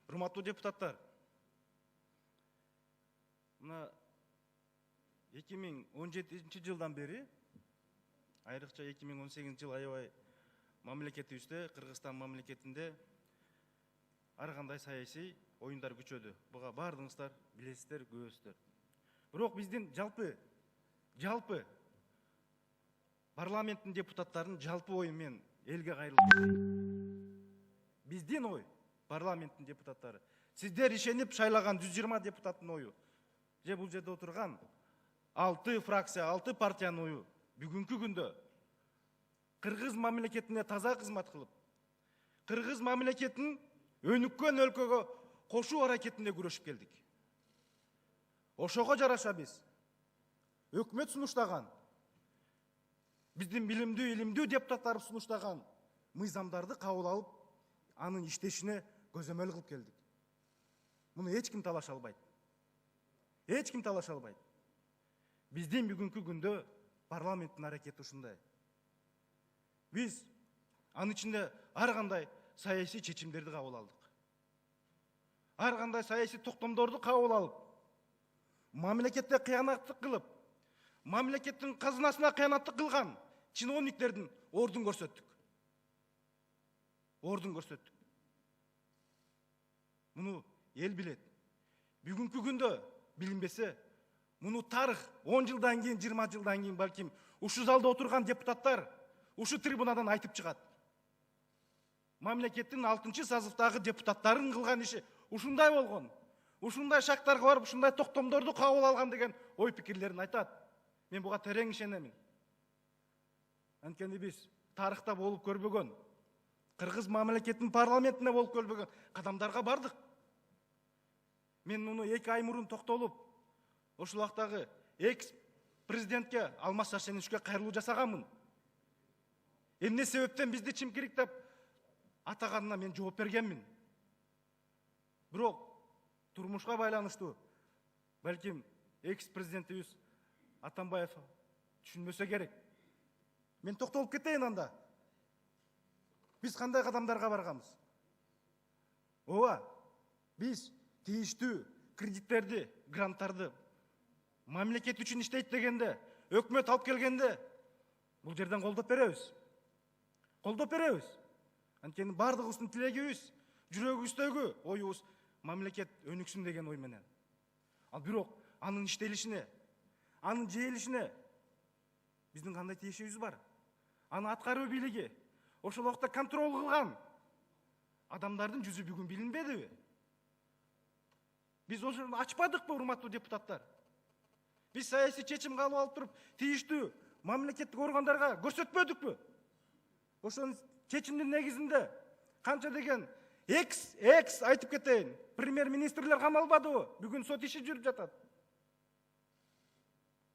Урматтуу депутаттар, мына 2017 жылдан бери, айрыкча 2018 жыл аябай мамлекетибизде, Кыргызстан мамлекетинде ар кандай саясий оюндар күчөдү. Буга бардыгыңыздар билесиздер, көрөсүздөр. Бирок биздин жалпы парламенттин депутаттарынын жалпы ою мен элге кайрылып, биздин ой, парламенттин депутаттары, сиздер ишенип шайлаган 120 депутаттын ою, же бул жерде отурган 6 фракция, 6 партиянын ою бүгүнкү күндө Кыргыз мамлекетине таза кызмат кылып, Кыргыз мамлекетин өнүккөн өлкөгө кошуу аракетинде күрөшүп келдик. Ошого жараша биз өкмөт сунуштаган, биздин билимдүү, илимдүү депутаттар сунуштаган мыйзамдарды кабыл алып, анын иштешине көзөмөл кылып келдик. Муну эч ким талаша албайт. Эч ким талаша албайт. Биздин бүгүнкү күндө парламенттин аракети ушундай. Биз анын ичинде ар кандай саясий чечимдерди кабыл алдык. Ар кандай саясий токтомдорду кабыл алып, мамлекетте кыянаттык кылып, мамлекеттин казынасына кыянаттык кылган чиновниктердин ордун көрсөттүк. Ордун көрсөттүк. Муну эл билет. Бүгүнкү күндө билинбесе, муну тарых 10 жылдан кийин, 20 жылдан кийин балким ушу залда отурган депутаттар ушу трибунадан айтып чыгат. Мамлекеттин 6-чы созывдагы депутаттарын кылган иши ушундай болгон. Ушундай шактарга барып, ушундай токтомдорду кабыл алган деген ой пикирлерин айтат. Мен буга терең ишенемин. Анткени биз тарыхта болуп көрбөгөн, Кыргыз мамлекетинин парламентине болуп көрбөгөн кадамдарга бардык. Мен муну 2 ай мурун токтолуп, ошол убактагы экс-президентке Алмаз Шаршеновичке кайрылуу жасаганмын. Эмне себептен бизди чимкирик деп атаганына мен жооп бергенмин. Бирок турмушка байланыштуу, балким экс-президентибиз Атамбаев түшүнбөсө керек. Мен токтолуп кетейин анда. Биз кандай кадамдарга барганбыз? Ооба, биз тийиштүү кредиттерди, гранттарды мамлекет үчүн иштейт дегенде, өкмөт алып келгенде, бул жерден колдоп беребиз. Колдоп беребиз. Анткени бардыгыбыздын тилегибиз, жүрөгүбүздөгү оюбуз мамлекет өнүксүн деген ой менен. Ал бирок анын иштелишине, анын жээлишине биздин кандай тиешибиз бар? Аны аткаруу бийлиги, ошол убакта контроль кылган адамдардын жүзү бүгүн билинбедиби? Биз ошону ачпадыкпы, урматтуу депутаттар? Биз саясий чечим кабыл алып туруп, тийиштүү мамлекеттик органдарга көрсөтпөдүкпү? Ошонун чечимдин негизинде канча деген экс айтып кетейин, премьер-министрлер камалбадыбы? Бүгүн сот иши жүрүп жатат.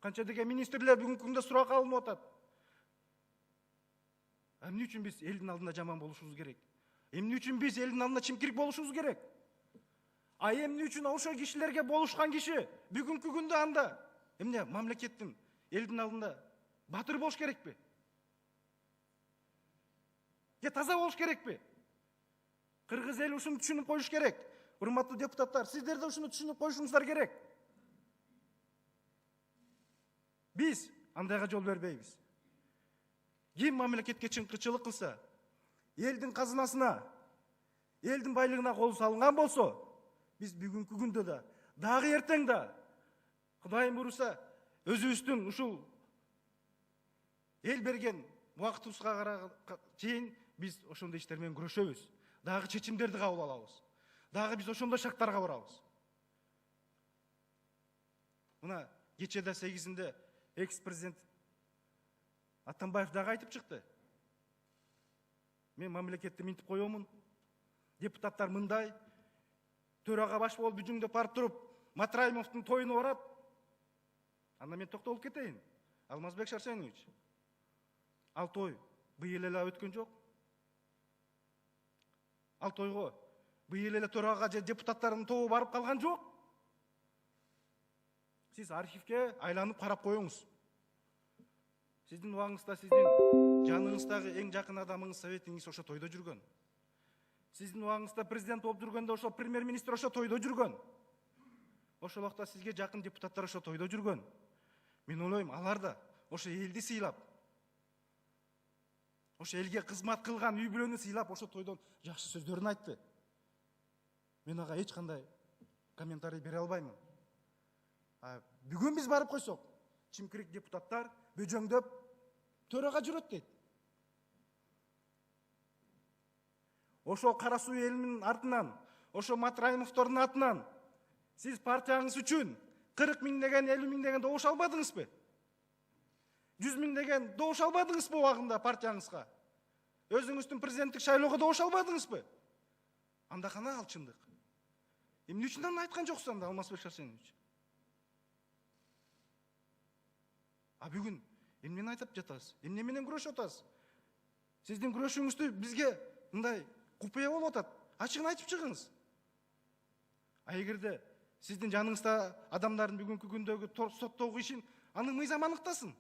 Канча деген министрлер бүгүнкү күндө суракка алынып атат. Эмне үчүн биз элдин алдында жаман болушубуз керек? Эмне үчүн биз элдин алдында чимкирик болушубуз керек? А эмне үчүн ошол кишилерге болушкан киши бүгүнкү күндө анда эмне мамлекеттин элдин алдында батыр болуш керекпи? Же таза болуш керекпи? Кыргыз эл ушуну түшүнүп коюш керек. Урматтуу депутаттар, сиздер да ушуну түшүнүп коюшуңуздар керек. Биз андайга жол бербейбиз. Ким мамлекетке чыңкычылык кылса, элдин казынасына, элдин байлыгына кол салынган болсо, биз бүгүнкү күндө да, дагы эртең да, Кудайым буйруса, өзүбүздүн ушул эл берген убактыбызга чейин биз ошондой иштер менен күрөшөбүз. Дагы чечимдерди кабыл алабыз. Дагы биз ошондой шактарга барабыз. Мына кечеде 8-inde экс-президент Атамбаев дагы айтып чыкты. Мен мамлекетти минтип коёмун. Депутаттар мындай, төрага баш болуп бүжүңдөп барып туруп, Матраимовдун тоюна барат. Анда мен токтолуп кетейин. Алмазбек Шаршенович. Ал той быйыл эле өткөн жок. Ал тойго быйыл эле төрага же депутаттардын тобу барып калган жок. Сиз архивке айланып карап коюңуз. Сиздин убагыңызда, сиздин жаныңыздагы эң жакын адамыңыз, советиңиз ошо тойдо жүргөн. Сиздин убагыңызда президент болуп жүргөндө ошо премьер-министр ошо тойдо жүргөн. Ошол убакта сизге жакын депутаттар ошо тойдо жүргөн. Мен ойлойм, алар да ошо элди сыйлап, ошо элге кызмат кылган үй бүлөнү сыйлап, ошо тойдон жакшы сөздөрүн айтты. Мен ага эч кандай комментарий бере албаймын. Бүгүн биз барып койсок, чимкирик депутаттар бөжөңдөп төрага жүрөт дейт. Ошо Кара Суу элинин артынан, ошо Матраимовдордун атынан сиз партияңыз үчүн 40 миң деген, 50 миң деген добуш албадыңызбы? 100 миң деген добуш албадыңызбы убагында партияңызга? Өзүңүздүн президенттик шайлоого добуш албадыңызбы? Анда кана ал чындык? Эмне үчүн аны айткан жоксуз анда, Алмазбек Шарсенович? Бүгүн эмнени айтып жатасыз? Эмне менен күрөшүп атасыз? Сиздин күрөшүңүздү бизге мындай купуя болуп атат. Ачыгын айтып чыгыңыз. Эгерде сиздин жаныңызда адамдардын бүгүнкү күндөгү соттогу ишин, аны мыйзам аныктасын.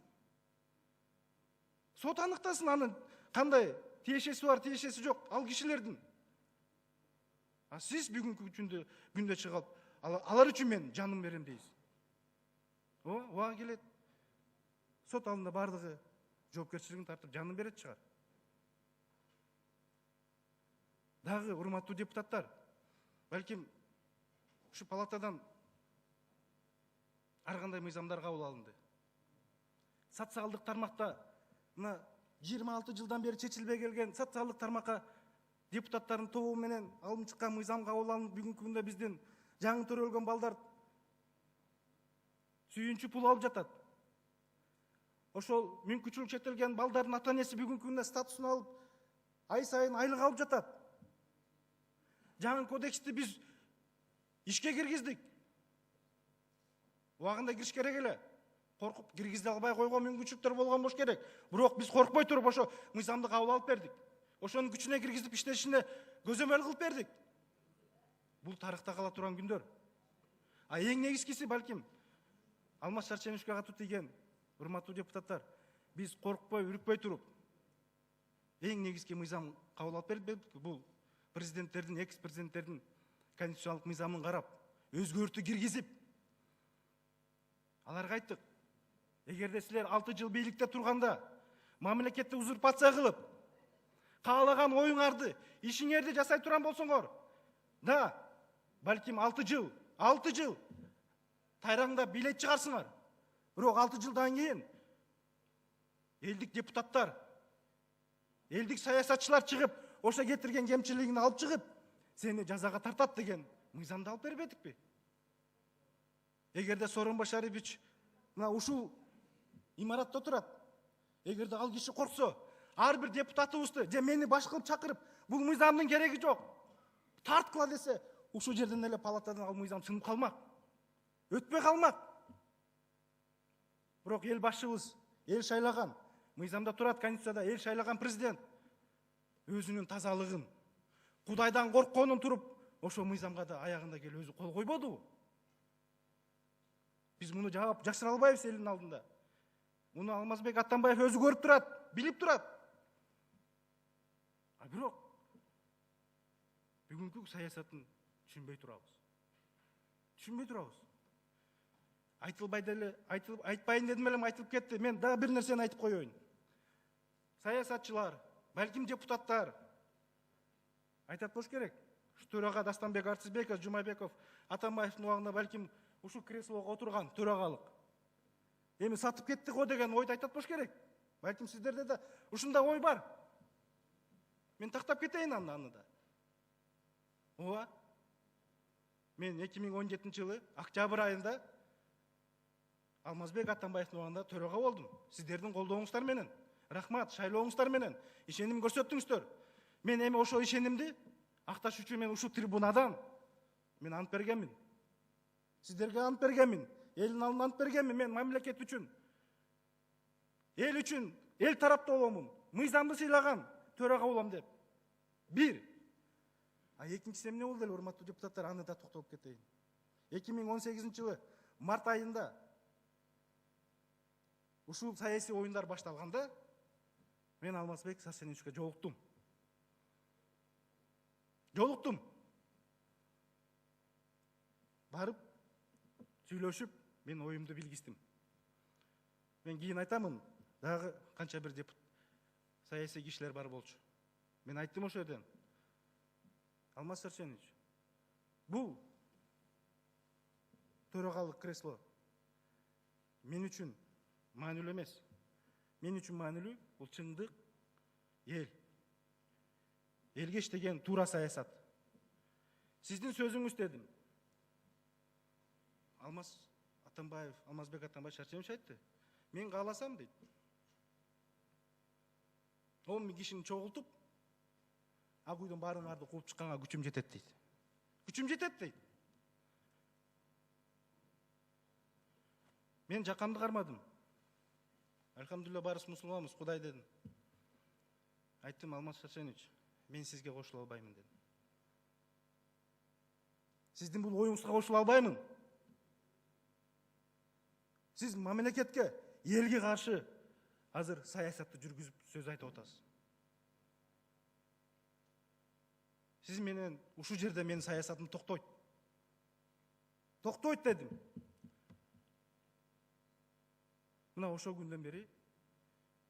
Сот аныктасын, аны кандай тиешеси бар, тиешеси жок ал кишилердин. Сиз бүгүнкү күндө чыгып, алар үчүн мен жаным берем дейсиз. Ооба келет. Сот алдында бардыгы жоопкерчилигин тартып жанын берет чыгар. Дагы урматтуу депутаттар, балким ушу палатадан ар кандай мыйзамдар кабыл алынды. Социалдык тармакта мына 26 жылдан бери чечилбей келген социалдык тармакка депутаттардын тобу менен алынып чыккан мыйзам кабыл алынып, бүгүнкү күндө биздин жаңы төрөлгөн балдар сүйүнчү пул алып жатат. Ошол мүмкүнчүлүк чектелген балдардын ата энеси бүгүнкү күндө статусун алып, ай сайын айлык алып жатат. Жаңы кодексти биз ишке киргиздик. Убагында кириш керек эле. Коркуп киргизе албай койгон мүмкүнчүлүктөр болгон болуш керек. Бирок биз коркпой туруп ошо мыйзамды кабыл алып бердик. Ошонун күчүнө киргизип иштешине көзөмөл кылып бердик. Бул тарыхта кала турган күндөр. Эң негизгиси балким Алмаз Шарсеновичке катуу тийген урматтуу депутаттар, биз коркпой, үрүкпөй туруп эң негизги мыйзам кабыл алып бердик. Бул президенттердин, экс-президенттердин конституциялык мыйзамын карап, өзгөртүү киргизип, аларга айттык. Эгерде силер 6 жыл бийликте турганда мамлекетти узурпация кылып, каалаган оюңарды, ишиңерди жасай турган болсоңор, да, балким 6 жыл тайраңда бийлет чыгарсыңар. Бирок 6 жылдан кийин элдик депутаттар, элдик саясатчылар чыгып, ошо кетирген кемчилигин алып чыгып, сени жазага тартат деген мыйзамды алып бербедикпи? Эгерде Сооронбай Шарипович мына ушул имаратта турат, эгерде ал киши корксо, ар бир депутатыбызды же мени баш кылып чакырып, бул мыйзамдын кереги жок, тарткыла десе, ушул жерден эле палатадан ал мыйзам чыгып калмак, өтпөй калмак. Бирок эл башчыбыз, эл шайлаган, мыйзамда турат, конституцияда эл шайлаган президент өзүнүн тазалыгын, Кудайдан коркконун туруп, ошо мыйзамга да аягында келип өзү кол койбодубу? Биз муну жаап жашыра албайбыз элдин алдында. Муну Алмазбек Атамбаев өзү көрүп турат, билип турат. Бирок бүгүнкү саясатын түшүнбөй турабыз. Айтылбай деле, айтпайын дедим эле, айтылып кетти. Мен дагы бир нерсени айтып коеюн. Саясатчылар, балким депутаттар айтат болуш керек. Төрага Дастанбек Арсызбеков, Жумабеков, Атамбаевдин убагында балким ушул креслого отурган төрагалык. Эми сатып кеттик го деген ойду айтат болуш керек. Балким сиздерде да ушундай ой бар. Мен тактап кетейин аны да. Ооба. Мен 2017 жылы октябрь айында Алмазбек Атамбаевдин убагында төрага болдум. Сиздердин колдооңуздар менен. Рахмат, шайлооңуздар менен ишеним көрсөттүңүздөр. Мен эми ошол ишенимди акташ үчүн мен ушул трибунадан мен ант бергенмин. Сиздерге ант бергенмин. Элдин алдына ант бергенмин. Мен мамлекет үчүн, эл тарапта боломун. Мыйзамды сыйлаган төрага болом деп. Бир. Экинчиси эмне болду эле, урматтуу депутаттар, аны да токтолуп кетейин. 2018 жылы март айында ушул саясий оюндар башталганда мен Алмазбек Шарсеновичке жолуктум. жолуктум. Барып, сүйлөшүп, мен оюмду билгиздим. Мен кийин айтамын, дагы канча бир саясий кишилер бар болчу. Мен айттым ошол жерден. Алмаз Шаршенович, бул төрагалык кресло мен үчүн маанилүү эмес. Мен үчүн маанилүү бул чындык, эл. Элге иштеген туура саясат. Сиздин сөзүңүз дедим. Алмазбек Атамбаев Шаршенович айтты. Мен кааласам дейт. 10 000 кишини чогултуп, Акуйдун баарыңарды кууп чыкканга күчүм жетет дейт. Күчүм жетет дейт. Мен жакамды кармадым. Альхамдулилля, барыбыз мусулманбыз, Кудай дедим. Айттым, Алмаз Шаршенович, мен сизге кошула албаймын дедим. Сиздин бул оюңузга кошула албаймын. Сиз мамлекетке, элге каршы азыр саясатты жүргүзүп сөз айтып атасыз. Сиз менен ушул жерде менин саясатым токтойт. Токтойт дедим. Мына ошол күндөн бери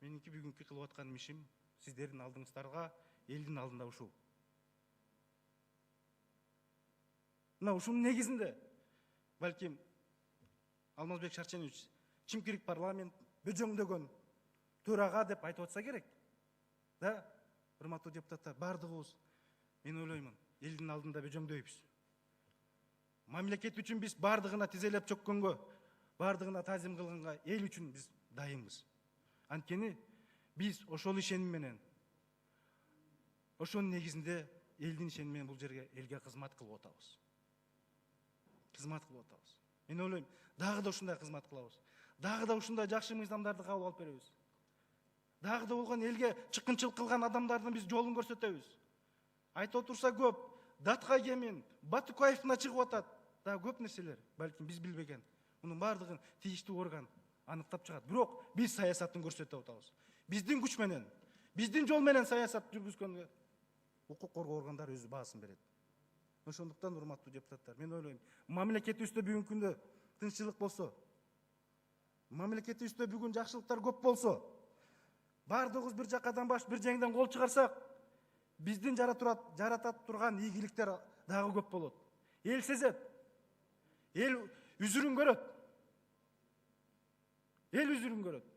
меники бүгүнкү кылып аткан ишим сиздердин алдыңыздарга, элдин алдында ушул. Мына ушунун негизинде балким Алмазбек Шаршенович чимкирик парламент бөжөңдөгөн төрага деп айтып атса керек. Да, урматтуу депутаттар, бардыгыбыз мен ойлоймун, элдин алдында бөжөңдөйбүз. Мамлекет үчүн биз бардыгына тизелеп чөккөнгө, бардыгына тазим кылганга эл үчүн биз дайынбыз. Анткени биз ошол ишеним менен, ошонун негизинде элдин ишеними менен бул жерге элге кызмат кылып атабыз. Кызмат кылып атабыз. Мен ойлойм, дагы да ушундай кызмат кылабыз. Дагы да ушундай жакшы мыйзамдарды кабыл алып беребиз. Дагы да болгон элге чыккынчылык кылган адамдардын биз жолун көрсөтөбүз. Айтып отурса көп, Датка Кемин, Батукаев мына чыгып атат. Дагы көп нерселер, балким биз билбеген. Мунун бардыгын тийиштүү орган аныктап чыгат. Бирок биз саясатын көрсөтүп атабыз. Биздин күч менен, биздин жол менен саясат жүргүзгөнгө укук коргоо органдары өзү баасын берет. Ошондуктан, урматтуу депутаттар, мен ойлойм, мамлекетибизде бүгүнкү күндө тынччылык болсо, мамлекетибизде бүгүн жакшылыктар көп болсо, бардыгыбыз бир жакадан баш, бир жеңден кол чыгарсак, биздин жаратат турган ийгиликтер дагы көп болот. Эл сезет. Эл үзүрүн көрөт. Эл үзүрүн көрөт.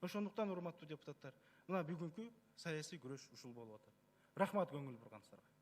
Ошондуктан, урматтуу депутаттар, мына бүгүнкү саясий күрөш ушул болуп атат. Рахмат көңүл бургансыздарга.